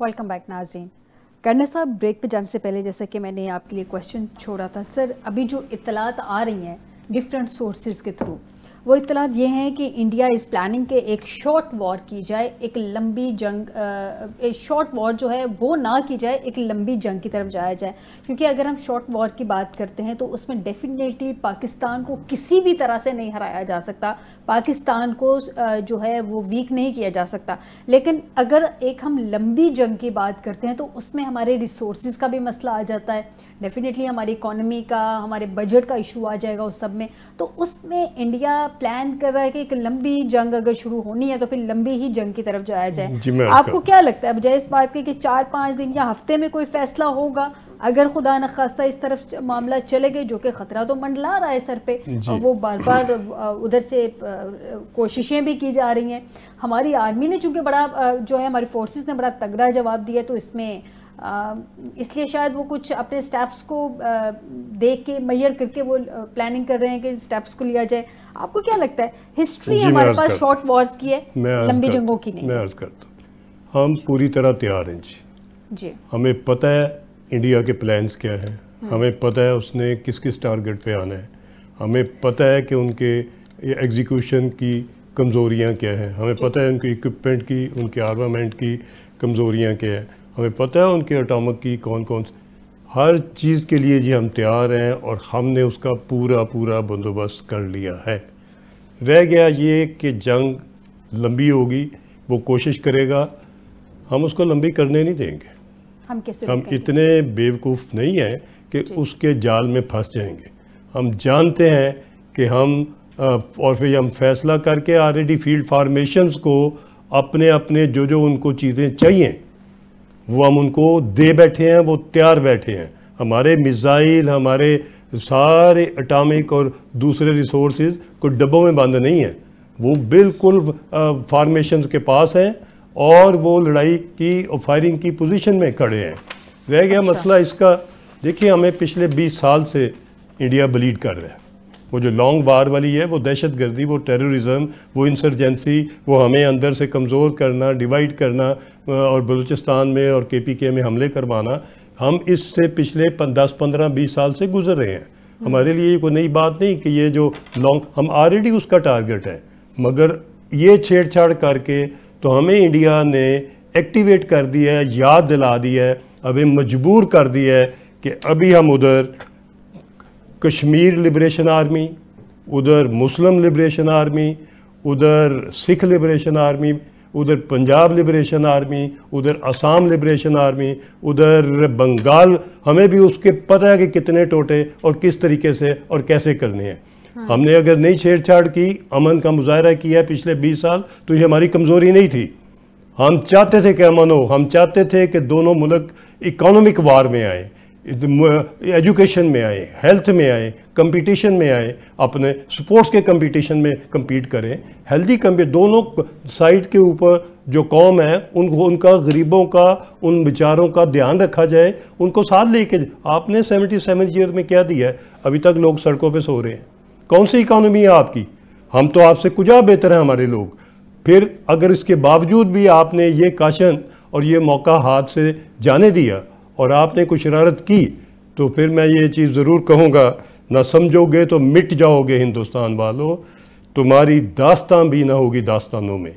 Welcome back नाजरीन। Colonel साहब, break पे जाने से पहले जैसा कि मैंने आपके लिए क्वेश्चन छोड़ा था, सर अभी जो इत्तलात आ रही हैं डिफरेंट सोर्सेज के थ्रू, वो इत्तलात ये हैं कि इंडिया इज़ प्लानिंग के एक शॉर्ट वॉर की जाए, एक लंबी जंग, एक शॉर्ट वॉर जो है वो ना की जाए, एक लंबी जंग की तरफ जाया जाए। क्योंकि अगर हम शॉर्ट वॉर की बात करते हैं तो उसमें डेफिनेटली पाकिस्तान को किसी भी तरह से नहीं हराया जा सकता, पाकिस्तान को जो है वो वीक नहीं किया जा सकता। लेकिन अगर एक हम लंबी जंग की बात करते हैं तो उसमें हमारे रिसोर्सेज का भी मसला आ जाता है, डेफिनेटली हमारी इकोनॉमी का, हमारे बजट का इशू आ जाएगा उस सब में। तो उसमें इंडिया प्लान कर रहा है कि एक लंबी जंग अगर शुरू होनी है तो फिर लंबी ही जंग की तरफ जाया जाए। आपको क्या लगता है, बजाय इस बात के कि 4-5 दिन या हफ्ते में कोई फैसला होगा, अगर खुदा न खास्ता इस तरफ मामला चले गए, जो कि खतरा तो मंडला रहा है सर पे, और वो बार बार उधर से कोशिशें भी की जा रही हैं। हमारी आर्मी ने चूँकि बड़ा जो है, हमारी फोर्सेस ने बड़ा तगड़ा जवाब दिया, तो इसमें इसलिए शायद वो कुछ अपने स्टेप्स को देख के मैयर करके वो प्लानिंग कर रहे हैं कि स्टेप्स को लिया जाए। आपको क्या लगता है, हिस्ट्री हमारे पास शॉर्ट वॉर्स की है, लंबी जंगों की नहीं? मैं अर्ज करता हूँ, हम पूरी तरह तैयार हैं जी। हमें पता है इंडिया के प्लान्स क्या हैं, हमें पता है उसने किस किस टारगेट पे आना है, हमें पता है कि उनके एग्जीक्यूशन की कमज़ोरियाँ क्या हैं, हमें पता है उनकी इक्विपमेंट की, उनके आर्मामेंट की कमज़ोरियाँ क्या हैं, हमें पता है उनके एटॉमिक की कौन कौन हर चीज़ के लिए जी हम तैयार हैं, और हमने उसका पूरा बंदोबस्त कर लिया है। रह गया ये कि जंग लंबी होगी, वो कोशिश करेगा, हम उसको लंबी करने नहीं देंगे। हम इतने बेवकूफ़ नहीं हैं कि उसके जाल में फंस जाएंगे। हम जानते हैं कि हम और फिर हम फैसला करके ऑलरेडी फील्ड फार्मेशंस को अपने अपने जो उनको चीज़ें चाहिए वो हम उनको दे बैठे हैं, वो तैयार बैठे हैं। हमारे मिसाइल, हमारे सारे एटॉमिक और दूसरे रिसोर्सेज को डब्बों में बंद नहीं है, वो बिल्कुल फार्मेशंस के पास हैं और वो लड़ाई की और फायरिंग की पोजीशन में खड़े हैं। रह गया मसला इसका, देखिए हमें पिछले 20 साल से इंडिया ब्लीड कर रहा है। वो जो लॉन्ग वार वाली है, वो दहशतगर्दी, वो टेररिज्म, वो इंसर्जेंसी, वो हमें अंदर से कमज़ोर करना, डिवाइड करना और बलूचिस्तान में और KPK में हमले करवाना, हम इससे पिछले 10, 15, 20 साल से गुजर रहे हैं। हमारे लिए कोई नई बात नहीं कि ये जो लॉन्ग, हम ऑलरेडी उसका टारगेट है, मगर ये छेड़छाड़ करके तो हमें इंडिया ने एक्टिवेट कर दिया है, याद दिला दिया है, अभी मजबूर कर दिया है कि अभी हम उधर कश्मीर लिबरेशन आर्मी, उधर मुस्लिम लिबरेशन आर्मी, उधर सिख लिबरेशन आर्मी, उधर पंजाब लिबरेशन आर्मी, उधर असम लिबरेशन आर्मी, उधर बंगाल, हमें भी उसके पता है कि कितने टोटे और किस तरीके से और कैसे करने हैं। हमने अगर नई छेड़छाड़ की, अमन का मुजाहरा किया है पिछले 20 साल, तो ये हमारी कमज़ोरी नहीं थी। हम चाहते थे कि अमन हो, हम चाहते थे कि दोनों मुल्क इकोनॉमिक वार में आए, एजुकेशन में आए, हेल्थ में आए, कंपटीशन में आए, अपने स्पोर्ट्स के कंपटीशन में compete करें, हेल्दी दोनों साइड के ऊपर जो कौम है उनको, उनका गरीबों का, उन बेचारों का ध्यान रखा जाए, उनको साथ लेके। आपने 77 ईयर में क्या दिया है? अभी तक लोग सड़कों पे सो रहे हैं। कौन सी इकोनॉमी है आपकी? हम तो आपसे कुछ बेहतर हैं हमारे लोग। फिर अगर इसके बावजूद भी आपने ये काशन और ये मौका हाथ से जाने दिया और आपने कुछ शरारत की, तो फिर मैं ये चीज़ ज़रूर कहूँगा, ना समझोगे तो मिट जाओगे हिंदुस्तान वालों, तुम्हारी दास्तान भी ना होगी दास्तानों में।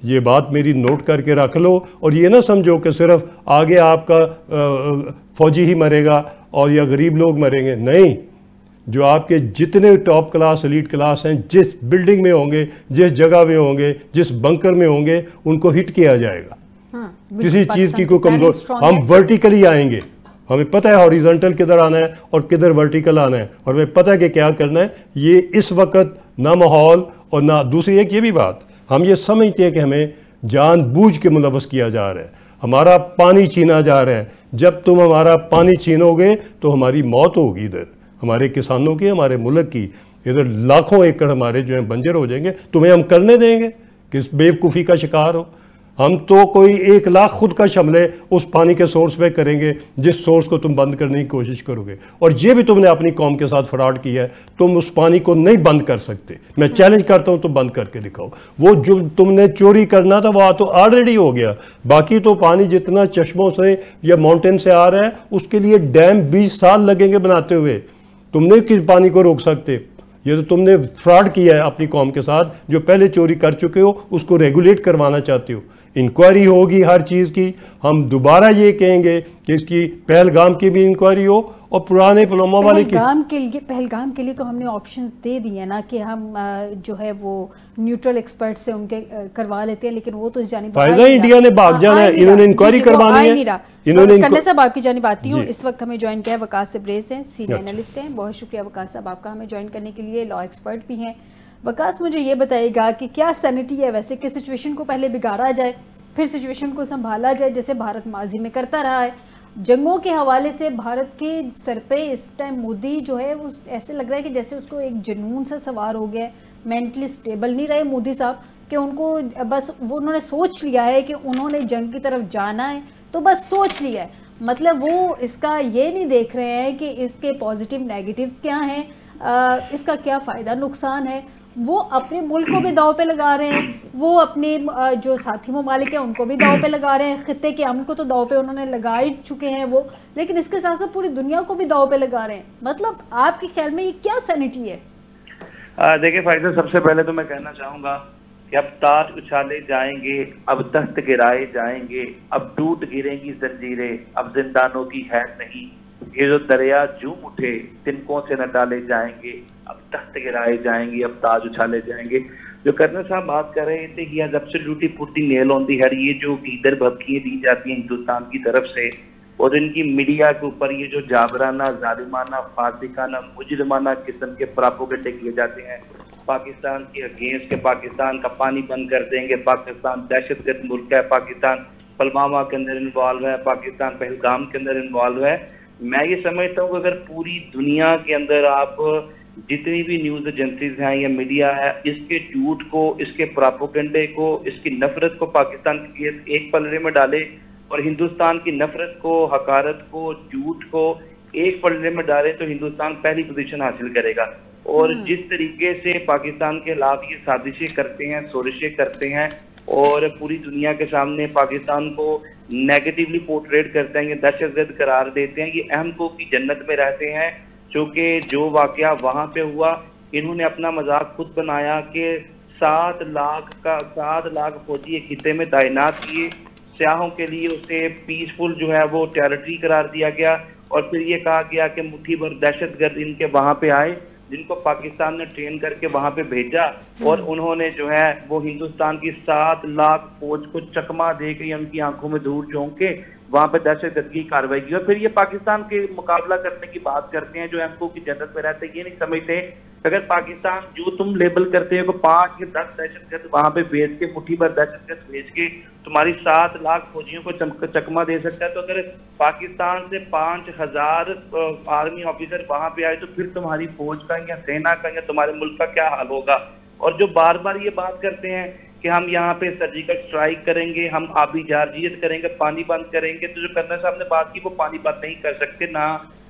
ये बात मेरी नोट करके रख लो, और ये ना समझो कि सिर्फ आगे आपका फौजी ही मरेगा और या गरीब लोग मरेंगे। नहीं, जो आपके जितने टॉप क्लास, एलीट क्लास हैं, जिस बिल्डिंग में होंगे, जिस जगह में होंगे, जिस बंकर में होंगे, उनको हिट किया जाएगा। किसी चीज़ की कोई कमजोर, हम वर्टिकली आएंगे, हमें पता है हॉरिजॉन्टल किधर आना है और किधर वर्टिकल आना है, और हमें पता है कि क्या करना है। ये इस वक्त ना माहौल और ना दूसरी एक ये भी बात, हम ये समझते हैं कि हमें जानबूझ के मुलव्वस किया जा रहा है, हमारा पानी छीना जा रहा है। जब तुम हमारा पानी छीनोगे तो हमारी मौत होगी, इधर हमारे किसानों की, हमारे मुल्क की, इधर लाखों एकड़ हमारे जो हैं बंजर हो जाएंगे। तुम्हें हम करने देंगे? किस बेवकूफ़ी का शिकार हो। हम तो कोई 1 लाख खुद का शमले उस पानी के सोर्स पे करेंगे जिस सोर्स को तुम बंद करने की कोशिश करोगे। और ये भी तुमने अपनी कौम के साथ फ्रॉड किया है, तुम उस पानी को नहीं बंद कर सकते। मैं चैलेंज करता हूं, तुम बंद करके दिखाओ। वो जो तुमने चोरी करना था वो तो ऑलरेडी हो गया। बाकी तो पानी जितना चश्मों से या माउंटेन से आ रहा है उसके लिए डैम 20 साल लगेंगे बनाते हुए। तुमने किस पानी को रोक सकते? ये तो तुमने फ्रॉड किया है अपनी कौम के साथ। जो पहले चोरी कर चुके हो उसको रेगुलेट करवाना चाहते हो। इंक्वायरी होगी हर चीज़ की। हम दोबारा ये कहेंगे कि इसकी पहलगाम की भी इंक्वायरी हो और पुराने पुलवामा वाले की। पहलगाम के लिए तो हमने ऑप्शंस दे दिए ना कि हम जो है वो न्यूट्रल एक्सपर्ट से उनके करवा लेते हैं, लेकिन वो तो इस जानिब इंडिया ने भाग जाना है, इन्होंने इंक्वायरी करवानी है। इन्होंने करने साहब आपकी जानिब आती हूँ। इस वक्त हमें ज्वाइन किया है वकास सबरेज़ हैं, सीनियर एनालिस्ट हैं। बहुत शुक्रिया वकास साहब आपका हमें ज्वाइन करने के लिए, लॉ एक्सपर्ट भी हैं। वकास, मुझे ये बताइएगा कि क्या सैनिटी है वैसे कि सिचुएशन को पहले बिगाड़ा जाए फिर सिचुएशन को संभाला जाए, जैसे भारत माजी में करता रहा है। जंगों के हवाले से भारत के सर पे इस टाइम मोदी जो है वो ऐसे लग रहा है कि जैसे उसको एक जुनून सा सवार हो गया है। मेंटली स्टेबल नहीं रहे मोदी साहब कि उनको बस वो उन्होंने सोच लिया है कि उन्होंने जंग की तरफ जाना है, तो बस सोच लिया है। मतलब वो इसका ये नहीं देख रहे हैं कि इसके पॉजिटिव नेगेटिव्स क्या हैं, इसका क्या फ़ायदा नुकसान है। वो अपने मुल्क को भी दाव पे लगा रहे हैं, वो अपने जो साथी ममालिक हैं उनको भी दाव पे लगा रहे हैं। खित्ते के अमन को तो दाव पे उन्होंने लगा ही चुके हैं वो, लेकिन इसके साथ साथ पूरी दुनिया को भी दाव पे लगा रहे हैं। मतलब आपके ख्याल में ये क्या सैनिटी है? देखिए फायदा, सबसे पहले तो मैं कहना चाहूँगा कि अब ताज उछाले जाएंगे, अब तख्त गिराए जाएंगे, अब टूट गिरेंगी जंजीरें, अब जिंदानों की है नहीं। ये जो दरिया झूम उठे तिनकों से न डाले जाएंगे, अब तख्त गिराए जाएंगे, अब ताज उछाले जाएंगे। जो कर्नल साहब बात कर रहे थे कि absolutely put the nail on the head, ये जो गीदड़ भभकियां दी जाती हैं हिंदुस्तान की तरफ से और इनकी मीडिया के ऊपर ये जो जाबराना, जालिमाना, फासिकाना, मुजरिमाना किस्म के प्रोपेगेंडे किए जाते हैं पाकिस्तान के अगेंस्ट के, पाकिस्तान का पानी बंद कर देंगे, पाकिस्तान दहशतगर्द मुल्क है, पाकिस्तान पुलवामा के अंदर इन्वॉल्व है, पाकिस्तान पहलगाम के अंदर इन्वॉल्व है। मैं ये समझता हूँ कि अगर पूरी दुनिया के अंदर आप जितनी भी न्यूज एजेंसीज हैं या मीडिया है, इसके झूठ को, इसके प्रोपेगेंडे को, इसकी नफरत को पाकिस्तान की एक पलड़े में डाले और हिंदुस्तान की नफरत को, हकारत को, झूठ को एक पलड़े में डाले तो हिंदुस्तान पहली पोजीशन हासिल करेगा। और जिस तरीके से पाकिस्तान के खिलाफ ये साजिशें करते हैं, सोरिशें करते हैं और पूरी दुनिया के सामने पाकिस्तान को नेगेटिवली पोर्ट्रेट करते हैं, ये दहशतगर्द करार देते हैं, ये अहम को की जन्नत में रहते हैं। चूँकि जो वाकया वहाँ पे हुआ, इन्होंने अपना मजाक खुद बनाया कि 7 लाख फौजी एक खिते में तैनात किए, सियाहों के लिए उसे पीसफुल जो है वो टेरिटरी करार दिया गया और फिर ये कहा गया कि मुट्ठी भर दहशतगर्द इनके वहाँ पे आए जिनको पाकिस्तान ने ट्रेन करके वहाँ पे भेजा और उन्होंने जो है वो हिंदुस्तान की 7 लाख फौज को चकमा दे के उनकी आंखों में धूल झोंक के वहाँ पे दहशतगर्दी की कार्रवाई की। और फिर ये पाकिस्तान के मुकाबला करने की बात करते हैं जो एमको की जन्नत में रहते हैं। ये नहीं समझते अगर पाकिस्तान जो तुम लेबल करते हो 5 या 10 दहशतगर्द वहाँ पे भेज के, मुट्ठी भर दहशतगर्द भेज के तुम्हारी 7 लाख फौजियों को चकमा दे सकता है, तो अगर पाकिस्तान से 5000 आर्मी ऑफिसर वहाँ पे आए तो फिर तुम्हारी फौज का या सेना का या तुम्हारे मुल्क का क्या हाल होगा। और जो बार बार ये बात करते हैं कि हम यहाँ पे सर्जिकल स्ट्राइक करेंगे, हम आबी जारजियत करेंगे, पानी बंद करेंगे, तो जो कर्नल साहब ने बात की वो पानी बंद नहीं कर सकते, ना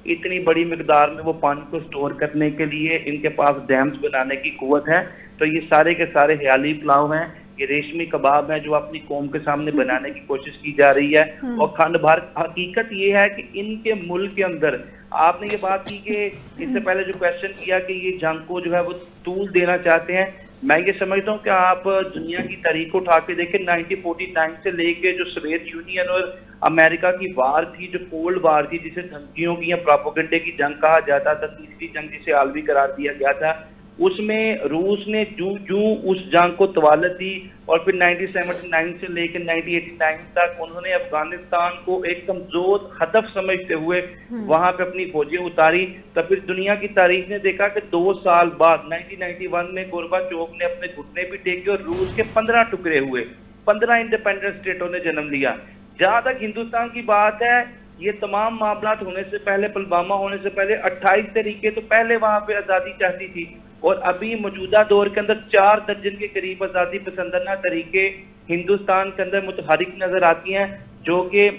इतनी बड़ी मिकदार में वो पानी को स्टोर करने के लिए इनके पास डैम्स बनाने की कुव्वत है। तो ये सारे के सारे ख्याली पुलाव हैं, ये रेशमी कबाब है जो अपनी कौम के सामने बनाने की कोशिश की जा रही है। और खंड भर हकीकत ये है कि इनके मुल्क के अंदर आपने ये बात की कि इससे पहले जो क्वेश्चन किया कि ये जंग को जो है वो तूल देना चाहते हैं, मैं ये समझता हूँ कि आप दुनिया की तारीख उठा के देखें 1949 से लेके जो सोवियत यूनियन और अमेरिका की वार थी, जो कोल्ड वार थी जिसे धमकियों की या प्रोपेगेंडे की जंग कहा जाता था, तीसरी जंग जिसे आलमी करार दिया गया था, उसमें रूस ने जू उस जंग को तवालत दी और फिर 1979 से लेकर 1989 तक उन्होंने अफगानिस्तान को एक कमजोर हदफ समझते हुए वहां पे अपनी फौजें उतारी। तब फिर दुनिया की तारीख ने देखा कि 2 साल बाद 1991 में गोरबाचोव ने अपने घुटने भी टेके और रूस के 15 टुकड़े हुए, 15 इंडिपेंडेंट स्टेटों ने जन्म लिया। जहां तक हिंदुस्तान की बात है, ये तमाम मामला होने से पहले, पुलवामा होने से पहले 28 तरीके तो पहले वहां पे आजादी चाहती थी और अभी मौजूदा दौर के अंदर 4 दर्जन के करीब आजादी पसंदना तरीके हिंदुस्तान के अंदर मुतहरिक नजर आती हैं, जो कि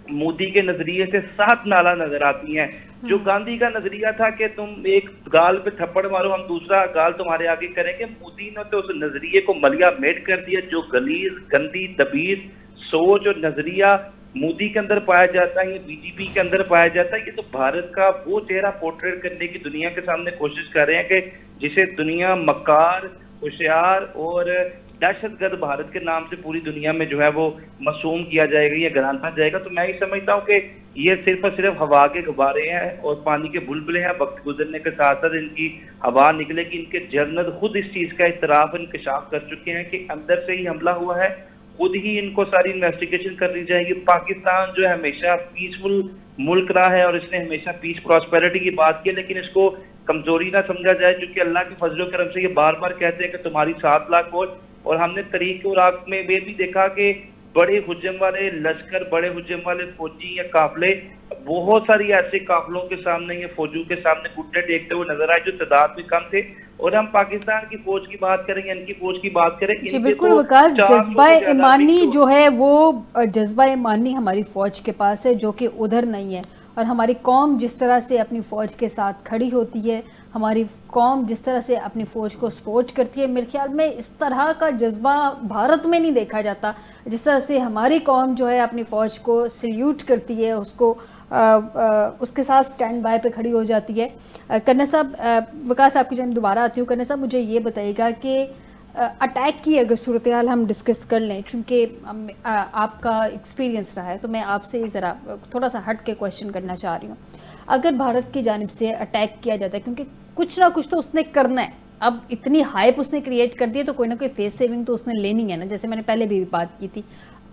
मोदी के नजरिए से सात नाला नजर आती हैं। जो गांधी का नजरिया था कि तुम एक गाल पे थप्पड़ मारो, हम दूसरा गाल तुम्हारे आगे करेंगे, मोदी ने तो उस नजरिए को मलिया मेट कर दिया। जो गलीज, गंदी, तबीर सोच और नजरिया मोदी के अंदर पाया जाता है, ये बीजेपी के अंदर पाया जाता है, ये तो भारत का वो चेहरा पोर्ट्रेट करने की दुनिया के सामने कोशिश कर रहे हैं कि जिसे दुनिया मक्कार, होशियार और दहशतगर्द भारत के नाम से पूरी दुनिया में जो है वो मासूम किया जाएगा या गराना जाएगा। तो मैं ये समझता हूँ कि ये सिर्फ और सिर्फ हवा के गुब्बारे हैं और पानी के बुलबुले हैं। वक्त गुजरने के साथ साथ इनकी हवा निकलेगी। इनके जनरल खुद इस चीज का इतराफ इंकशाफ कर चुके हैं कि अंदर से ही हमला हुआ है, खुद ही इनको सारी इन्वेस्टिगेशन करनी जाएगी। पाकिस्तान जो है हमेशा पीसफुल मुल्क रहा है और इसने हमेशा पीस प्रॉस्पेरिटी की बात की, लेकिन इसको कमजोरी ना समझा जाए, क्योंकि अल्लाह के फजल करम से ये बार बार कहते हैं कि तुम्हारी 7 लाख फौज। और हमने तरीक उराक में वे भी देखा कि बड़े हुज्जम वाले लश्कर, बड़े हुज्जम वाले फौजी या काफले बहुत सारी ऐसे काफलों के सामने या फौजों के सामने घुटने टेकते हुए नजर आए जो तादाद में कम थे। और हम पाकिस्तान की फौज की बात करें, इनकी फौज की बात करें, जी बिल्कुल वकास, जज्बा ईमानी जो है वो जज्बा ईमानी हमारी फौज के पास है, जो कि उधर नहीं है। और हमारी कौम जिस तरह से अपनी फ़ौज के साथ खड़ी होती है, हमारी कौम जिस तरह से अपनी फ़ौज को सपोर्ट करती है, मेरे ख्याल में इस तरह का जज्बा भारत में नहीं देखा जाता। जिस तरह से हमारी कौम जो है अपनी फ़ौज को सल्यूट करती है, उसको उसके साथ स्टैंड बाय पे खड़ी हो जाती है। कन्ना साहब, वकास आपकी जब दोबारा आती हूँ, कन्ना साहब मुझे ये बताइएगा कि अटैक की अगर सूरत हाल हम डिस्कस कर लें, चूँकि आपका एक्सपीरियंस रहा है, तो मैं आपसे ज़रा थोड़ा सा हट के क्वेश्चन करना चाह रही हूँ। अगर भारत की जानिब से अटैक किया जाता है, क्योंकि कुछ ना कुछ तो उसने करना है, अब इतनी हाइप उसने क्रिएट कर दी है तो कोई ना कोई फेस सेविंग तो उसने लेनी है ना, जैसे मैंने पहले भी बात की थी।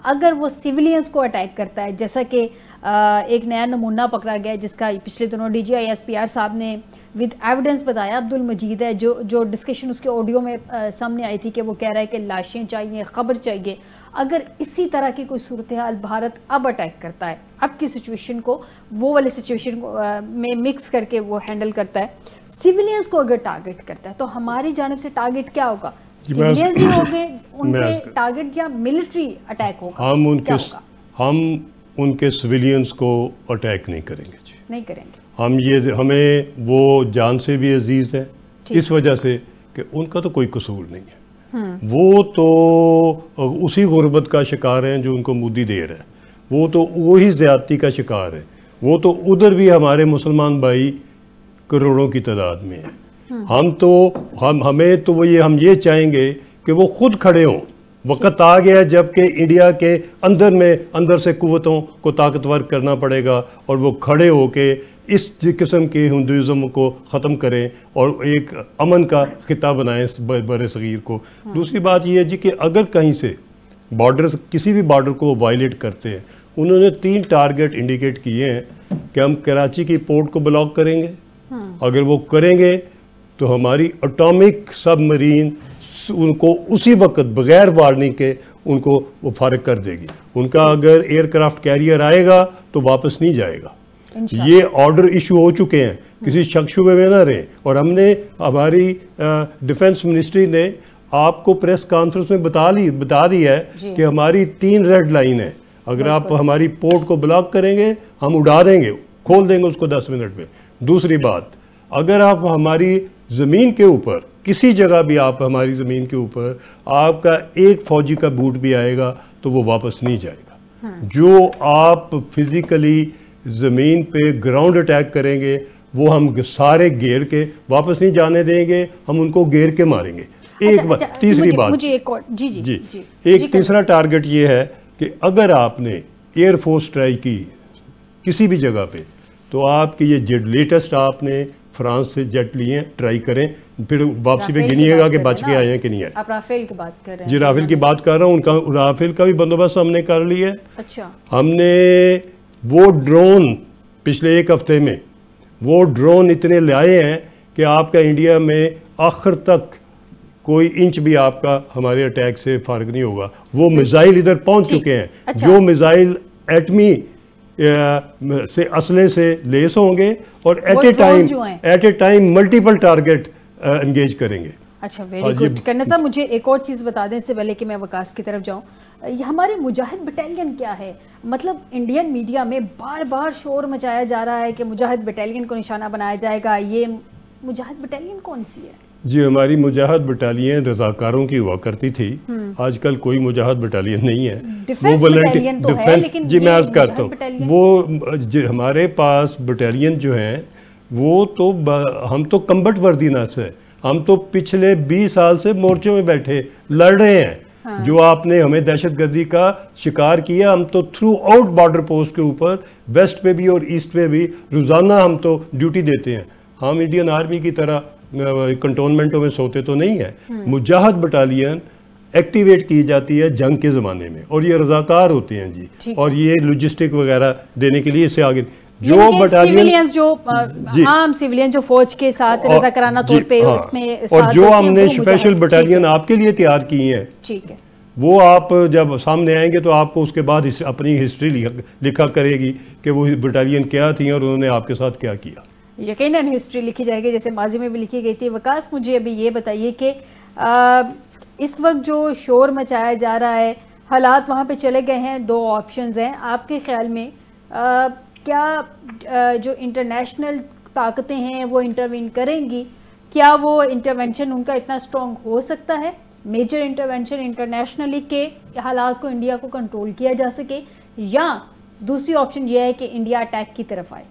अगर वो सिविलियंस को अटैक करता है, जैसा कि एक नया नमूना पकड़ा गया जिसका पिछले दिनों DGI SPR साहब ने विद एविडेंस बताया, अब्दुल मजीद है, जो डिस्कशन उसके ऑडियो में सामने आई थी कि वो कह रहा है कि लाशें चाहिए, खबर चाहिए। अगर इसी तरह की कोई सूरत हाल भारत अब अटैक करता है, अब की सिचुएशन को वो वाली सिचुएशन को में मिक्स करके वो हैंडल करता है, सिविलियंस को अगर टारगेट करता है, तो हमारी जानिब से टारगेट क्या होगा? सिविलियंस ही होंगे उनके टारगेट या मिलिट्री अटैक होगा? हम उनके सिविलियंस को अटैक नहीं करेंगे जी, नहीं करेंगे। हमें वो जान से भी अजीज है, इस वजह से कि उनका तो कोई कसूर नहीं है। वो तो उसी गुर्बत का शिकार हैं जो उनको मोदी दे रहा है, वो तो वही ज्यादती का शिकार है। वो तो उधर भी हमारे मुसलमान भाई करोड़ों की तादाद में है। हम ये चाहेंगे कि वो खुद खड़े हों। वक्त आ गया जबकि इंडिया के अंदर से कुव्वतों को ताकतवर करना पड़ेगा और वो खड़े होके इस किस्म के हिंदुइज़्म को ख़त्म करें और एक अमन का खिता बनाएं बर सगीर को। दूसरी बात ये है जी कि अगर कहीं से बॉर्डर्स, किसी भी बॉर्डर को वायलेट करते हैं, उन्होंने 3 टारगेट इंडिकेट किए हैं कि हम कराची की पोर्ट को ब्लॉक करेंगे, अगर वो करेंगे तो हमारी एटॉमिक सबमरीन उनको उसी वक्त बगैर वार्निंग के उनको वो फारिग कर देगी। उनका अगर एयरक्राफ्ट कैरियर आएगा तो वापस नहीं जाएगा। ये ऑर्डर इशू हो चुके हैं, किसी शक शुबे में ना रहे। और हमारी डिफेंस मिनिस्ट्री ने आपको प्रेस कॉन्फ्रेंस में बता दी है कि हमारी 3 रेड लाइन है। अगर आप हमारी पोर्ट को ब्लॉक करेंगे, हम उड़ा देंगे, खोल देंगे उसको 10 मिनट में। दूसरी बात, अगर आप हमारी ज़मीन के ऊपर किसी जगह भी आप हमारी ज़मीन के ऊपर आपका एक फौजी का बूट भी आएगा तो वो वापस नहीं जाएगा। जो आप फिज़िकली ज़मीन पे ग्राउंड अटैक करेंगे वो हम सारे घेर के वापस नहीं जाने देंगे, हम उनको घेर के मारेंगे। एक बात, तीसरी बात, मुझे एक और एक तीसरा टारगेट ये है कि अगर आपने एयरफोर्स स्ट्राइक की किसी भी जगह पे, तो आपकी ये जेट लेटेस्ट आपने फ्रांस से जेट लिए, ट्राई करें, फिर वापसी पे गिनिएगा कि बच के आए हैं कि नहीं आए। आप राफेल की बात कर रहे हैं? जी, राफेल की बात कर रहा हूँ। उनका राफेल का भी बंदोबस्त हमने कर लिया है। अच्छा। हमने वो ड्रोन पिछले 1 हफ्ते में वो ड्रोन इतने लाए हैं कि आपका इंडिया में आखिर तक कोई इंच भी आपका हमारे अटैक से फारिग नहीं होगा। वो मिसाइल इधर पहुंच चुके हैं। अच्छा। जो मिसाइल एटमी से असले से लेस होंगे और at a time multiple target engage करेंगे। अच्छा, वेरी गुड। करना साहब, मुझे एक और चीज़ बता दें इससे पहले कि मैं वकास की तरफ जाऊँ, हमारे मुजाहिद बटालियन क्या है? मतलब इंडियन मीडिया में बार बार शोर मचाया जा रहा है कि मुजाहिद बटालियन को निशाना बनाया जाएगा। ये मुजाहिद बटालियन कौन सी है? जी, हमारी मुजाहिद बटालियन रजाकारों की हुआ करती थी। आजकल कोई मुजाहिद बटालियन नहीं है। डिफेंस बटालियन तो है, लेकिन जी मैं अर्ज करता हूँ, वो हमारे पास बटालियन जो हैं वो तो हम तो कम्बट वर्दीनास है, हम तो पिछले 20 साल से मोर्चों में बैठे लड़ रहे हैं। हाँ। जो आपने हमें दहशतगर्दी का शिकार किया, हम तो थ्रू आउट बॉर्डर पोस्ट के ऊपर वेस्ट पे भी और ईस्ट पे भी रोजाना हम तो ड्यूटी देते हैं। हम इंडियन आर्मी की तरह कंटोनमेंटों में सोते तो नहीं है। मुजाहिद बटालियन एक्टिवेट की जाती है जंग के ज़माने में, और ये रजाकार होते हैं जी, और ये लॉजिस्टिक वगैरह देने के लिए इससे आगे जो बटालियन जो आम सिविलियन जो फौज के साथ रज़ाकाराना तौर पे उसमें और जो हमने स्पेशल बटालियन आपके लिए तैयार की है, ठीक है, वो आप जब सामने आएंगे तो आपको उसके बाद अपनी हिस्ट्री लिखा करेगी कि वो बटालियन क्या थी और उन्होंने आपके साथ क्या किया। यकीनन हिस्ट्री लिखी जाएगी, जैसे माजी में भी लिखी गई थी। वकास, मुझे अभी ये बताइए कि इस वक्त जो शोर मचाया जा रहा है, हालात वहाँ पे चले गए हैं, 2 ऑप्शंस हैं आपके ख्याल में, क्या जो इंटरनेशनल ताकतें हैं वो इंटरवीन करेंगी? क्या वो इंटरवेंशन उनका इतना स्ट्रॉन्ग हो सकता है, मेजर इंटरवेंशन इंटरनेशनली, के हालात को इंडिया को कंट्रोल किया जा सके, या दूसरी ऑप्शन ये है कि इंडिया अटैक की तरफ आए?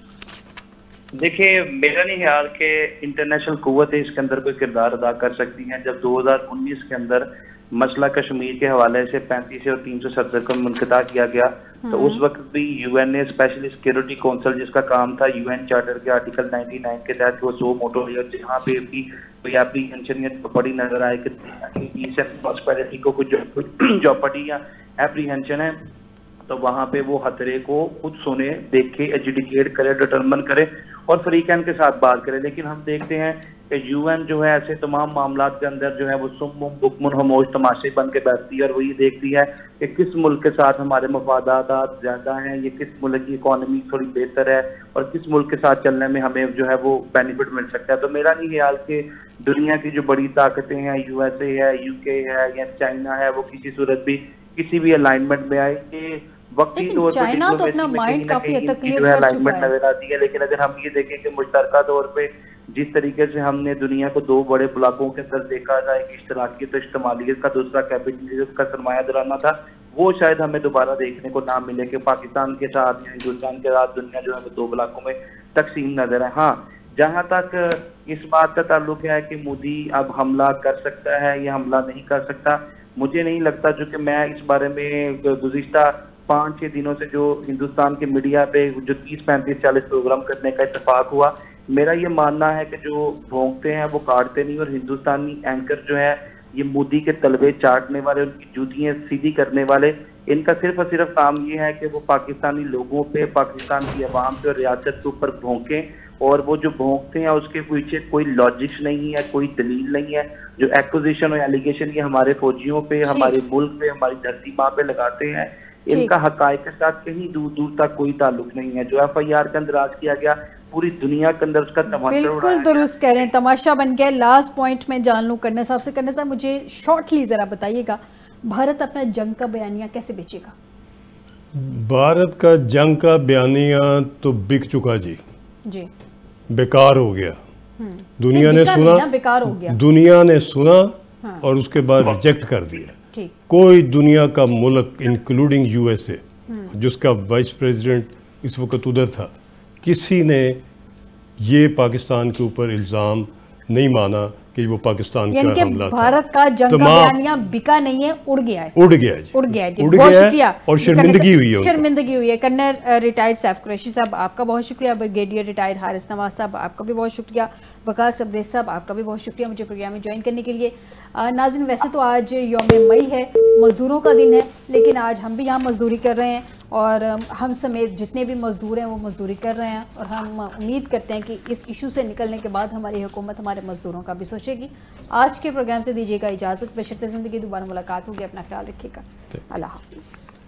देखिए, मेरा नहीं ख्याल कि इंटरनेशनल कुव्वतें इसके अंदर कोई किरदार अदा कर सकती हैं। जब 2019 के अंदर मसला कश्मीर के हवाले से 35 और 370 को मुनक़ता किया गया, तो उस वक्त भी यूएन ने स्पेशल सिक्योरिटी काउंसिल, जिसका काम था यूएन चार्टर के आर्टिकल 99 के तहत वो 100 मोटो लिया, जहाँ पे भी कोई एप्रीहेंशन बड़ी नजर आए कि पीस एंड प्रॉस्पेरिटी को कुछ जॉपर्टी या एप्रीहेंशन है, तो वहाँ पे वो खतरे को खुद सुने, देखे, एजुडिकेट करे, डिटरमिन करे और फ्रीकैन के साथ बात करे। लेकिन हम देखते हैं कि यूएन जो है ऐसे तमाम मामलात के अंदर जो है वो सुम्मुम बुकमुन खामोश तमाशे बन के बैठती है, और वो ये देखती है कि किस मुल्क के साथ हमारे मफादात ज़्यादा हैं, ये किस मुल्क की इकॉनमी थोड़ी बेहतर है और किस मुल्क के साथ चलने में हमें जो है वो बेनिफिट मिल सकता है। तो मेरा नहीं ख्याल कि दुनिया की जो बड़ी ताकतें हैं, यूएसए है, यूके है या चाइना है, वो किसी सूरत भी किसी भी अलाइनमेंट में आए कि वक्ती तौर पर चाइना तो अपना माइंड काफी हद तक क्लियर कर अलाइनमेंट नजर आती है। लेकिन अगर हम ये देखें कि मुश्तरका तौर पे जिस तरीके से हमने दुनिया को 2 बड़े ब्लॉकों के अंदर देखा था, एक इश्तराकियत और इज्तिमाइयत का, दूसरा कैपिटलिज्म का सरमाया दराना था, वो शायद हमें दोबारा देखने को ना मिले कि पाकिस्तान के साथ या हिंदुस्तान के साथ दुनिया जो है वो 2 ब्लॉकों में तकसीम नजर है। हाँ, जहाँ तक इस बात का ताल्लुक है कि मोदी अब हमला कर सकता है या हमला नहीं कर सकता, मुझे नहीं लगता। जो कि मैं इस बारे में गुज़िश्ता 5-6 दिनों से जो हिंदुस्तान के मीडिया पे जो 30, 35, 40 प्रोग्राम करने का इत्तेफाक हुआ, मेरा ये मानना है कि जो भोंकते हैं वो काटते नहीं, और हिंदुस्तानी एंकर जो है ये मोदी के तलवे चाटने वाले, उनकी जूतियां सीधी करने वाले, इनका सिर्फ और सिर्फ काम ये है कि वो पाकिस्तानी लोगों पे, पाकिस्तान की आवाम पे और रियासत के ऊपर भोंकें, और वो जो भोंकते हैं उसके पीछे कोई लॉजिक्स नहीं है, कोई दलील नहीं है। जो एक्विजिशन और एलिगेशन ये हमारे फौजियों पे, हमारे मुल्क पे, हमारी धरती माँ पे लगाते हैं, इनका हकायक के साथ कहीं दूर दूर तक कोई ताल्लुक नहीं है। जो FIR के अंदर आज किया गया, पूरी दुनिया के अंदर उसका तमाशा, बिल्कुल दुरुस्त कह रहे हैं, तमाशा बन गया। लास्ट पॉइंट में जान लूं करने साहब से। करने साहब, मुझे शॉर्टली जरा बताइएगा, भारत अपना जंग का बयानिया कैसे बेचेगा? भारत का जंग का बयानिया तो बिक चुका जी, बेकार हो गया। दुनिया ने सुना, बेकार हो गया, दुनिया ने सुना, हाँ, और उसके बाद रिजेक्ट कर दिया। कोई दुनिया का मुल्क इंक्लूडिंग USA, जिसका वाइस प्रेसिडेंट इस वक्त उधर था, किसी ने ये पाकिस्तान के ऊपर इल्ज़ाम नहीं माना कि वो पाकिस्तान का हमला था। भारत का जंग का बयानिया बिका नहीं है, उड़ गया है, उड़ गया जी, उड़ गया जी। बहुत शुक्रिया, और शर्मिंदगी हुई है, शर्मिंदगी हुई है। कर्नल रिटायर्ड सैफ कुरैशी साहब, आपका बहुत शुक्रिया। ब्रिगेडियर रिटायर्ड हारिस नवाज साहब, आपका भी बहुत शुक्रिया। वकास अब्रेज साहब, आपका भी बहुत शुक्रिया मुझे प्रोग्राम में ज्वाइन करने के लिए। नाज़रीन, वैसे तो आज यौम मई है, मजदूरों का दिन है, लेकिन आज हम भी यहाँ मजदूरी कर रहे हैं, और हम समेत जितने भी मजदूर हैं वो मजदूरी कर रहे हैं, और हम उम्मीद करते हैं कि इस इशू से निकलने के बाद हमारी हुकूमत हमारे मजदूरों का भी सोचेगी। आज के प्रोग्राम से दीजिएगा इजाज़त, बशर्ते ज़िंदगी दोबारा मुलाकात होगी। अपना ख्याल रखिएगा। अल्लाह हाफ़िज़।